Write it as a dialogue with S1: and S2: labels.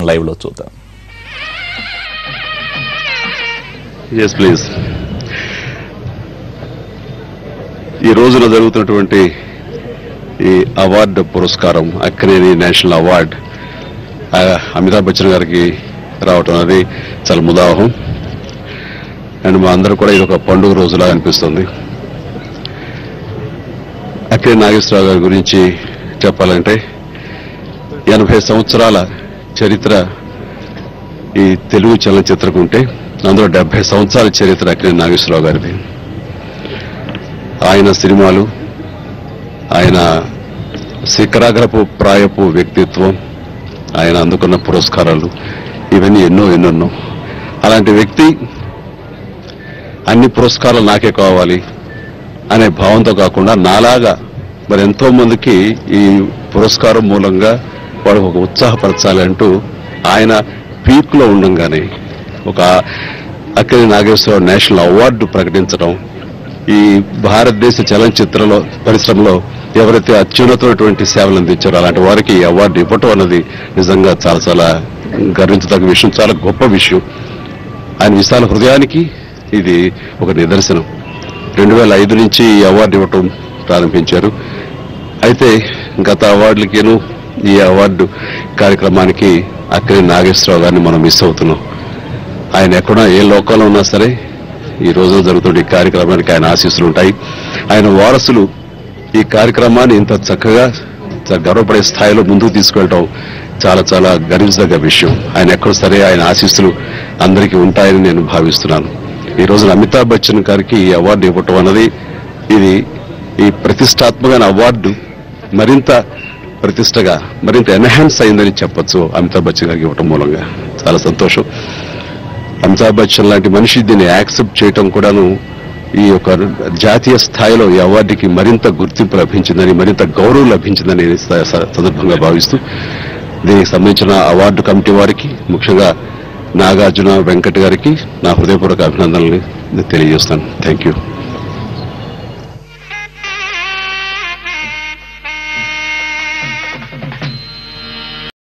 S1: Live లో చూద్దాం.
S2: yes please. ఈ రోజున జరుగుతున్నటువంటి ఈ అవార్డు పురస్కారం అక్కినేని నేషనల్ అవార్డ్ అమితాబ్ బచ్చన్ గారికి రావటం అనేది చాలా ముదావహం. అండ్ మా అందరూ కూడా ఇది ఒక పండుగ రోజులా అనిపిస్తుంది. అక్కినేని నాగేశ్వరరావు గారి గురించి చెప్పాలంటే 80 సంవత్సరాల చరిత్ర ఈ తెలుగు చలనచిత్రకు ఉంటే అందులో 70 సంవత్సరాల చరిత్ర అక్కినేని నాగేశ్వరరావు గారిది. ఆయన సినిమాలు, ఆయన శిఖరాగ్రపు ప్రాయపు వ్యక్తిత్వం, ఆయన అందుకున్న పురస్కారాలు ఇవన్నీ ఎన్నెన్నో. అలాంటి వ్యక్తి అన్ని పురస్కారాలు నాకే కావాలి అనే భావంతో కాకుండా నాలాగా మరి ఎంతో మందికి ఈ పురస్కారం మూలంగా వాడు ఒక ఉత్సాహపరచాలి అంటూ ఆయన పీక్ లో ఉండంగానే ఒక అక్కినేని నాగేశ్వరరావు నేషనల్ అవార్డు ప్రకటించడం, ఈ భారతదేశ చలనచిత్రంలో పరిశ్రమలో ఎవరైతే అత్యున్నతమైనటువంటి సేవలు అందించారో అలాంటి వారికి ఈ అవార్డు ఇవ్వటం అన్నది నిజంగా చాలా చాలా గర్వించదగ్గ విషయం, చాలా గొప్ప విషయం. ఆయన విశాల హృదయానికి ఇది ఒక నిదర్శనం. 2005 నుంచి ఈ అవార్డు ఇవ్వటం ప్రారంభించారు. అయితే గత అవార్డులకేను ఈ అవార్డు కార్యక్రమానికి అక్కినేని నాగేశ్వరరావు గారిని మనం మిస్ అవుతున్నాం. ఆయన ఎక్కడ ఏ లోకంలో ఉన్నా సరే ఈ రోజు జరుగుతున్న ఈ కార్యక్రమానికి ఆయన ఆశీస్సులు ఉంటాయి. ఆయన వారసులు ఈ కార్యక్రమాన్ని ఇంత చక్కగా గర్వపడే స్థాయిలో ముందుకు తీసుకెళ్ళటం చాలా చాలా గర్వించదగ్గ విషయం. ఆయన ఎక్కడ సరే ఆయన ఆశీస్సులు అందరికీ ఉంటాయని నేను భావిస్తున్నాను. ఈ రోజున అమితాబ్ బచ్చన్ గారికి ఈ అవార్డు ఇవ్వటం అన్నది ఇది ఈ ప్రతిష్టాత్మకమైన అవార్డు మరింత ప్రతిష్టగా మరింత ఎన్హాన్స్ అయిందని చెప్పొచ్చు. అమితాబ్ బచ్చన్ గారికి ఇవ్వటం మూలంగా చాలా సంతోషం. అమితాబ్ బచ్చన్ లాంటి మనిషి దీన్ని యాక్సెప్ట్ చేయటం కూడాను ఈ యొక్క జాతీయ స్థాయిలో ఈ అవార్డుకి మరింత గుర్తింపు లభించిందని, మరింత గౌరవం లభించిందని సందర్భంగా భావిస్తూ దీనికి సంబంధించిన అవార్డు కమిటీ వారికి, ముఖ్యంగా నాగార్జున వెంకట్ గారికి నా హృదయపూర్వక అభినందనలు తెలియజేస్తాను. Thank you.